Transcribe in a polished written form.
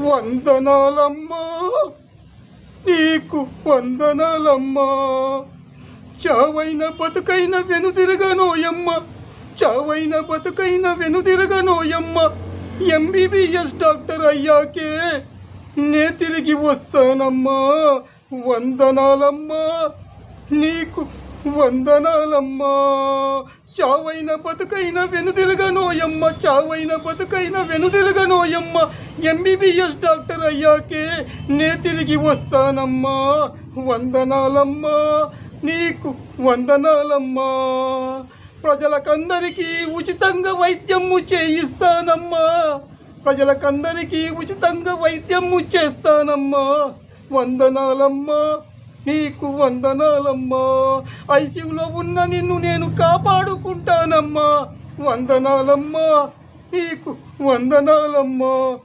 వందనాలమ్మా, నీకు వందనాలమ్మా. చావైన బతుకైన వెనుదిరగనోయమ్మ, చావైన బతుకైన వెనుదిరగనోయమ్మ. MBBS doctor అయ్యాకే నే తిరిగి వస్తానమ్మా. వందనాలమ్మా, నీకు వందనాలమ్మా. చావైన బతుకైన వెనుదిరగనోయమ్మ, చావైన బతుకైన వెనుదిరగనోయమ్మ. ఎంబీబీఎస్ డాక్టర్ అయ్యాకే నే తిరిగి వస్తానమ్మా. వందనాలమ్మా, నీకు వందనాలమ్మా. ప్రజలకందరికీ ఉచితంగా వైద్యము చేయిస్తానమ్మా, ప్రజలకందరికీ ఉచితంగా వైద్యము చేస్తానమ్మా. వందనాలమ్మా, నీకు వందనాలమ్మా. ఐసీయూలో ఉన్న నిన్ను నేను కాపాడుకుంటానమ్మా. వందనాలమ్మా, నీకు వందనాలమ్మా.